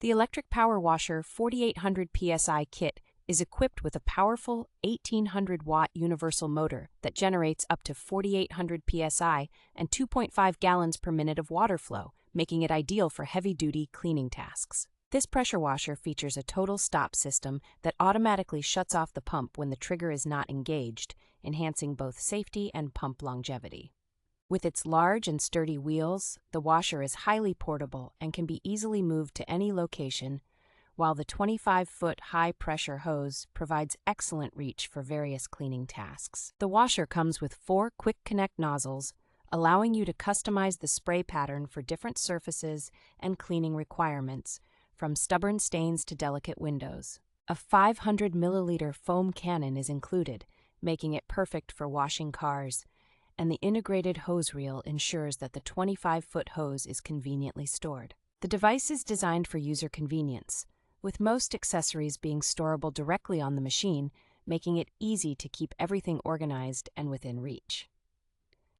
The electric power washer 4800 psi kit is equipped with a powerful 1800-watt universal motor that generates up to 4800 psi and 2.5 gallons per minute of water flow, making it ideal for heavy-duty cleaning tasks. This pressure washer features a total stop system that automatically shuts off the pump when the trigger is not engaged, enhancing both safety and pump longevity. With its large and sturdy wheels, the washer is highly portable and can be easily moved to any location, while the 25-foot high-pressure hose provides excellent reach for various cleaning tasks. The washer comes with 4 quick-connect nozzles, allowing you to customize the spray pattern for different surfaces and cleaning requirements, from stubborn stains to delicate windows. A 500 milliliter foam cannon is included, making it perfect for washing cars, and the integrated hose reel ensures that the 25-foot hose is conveniently stored. The device is designed for user convenience, with most accessories being storable directly on the machine, making it easy to keep everything organized and within reach.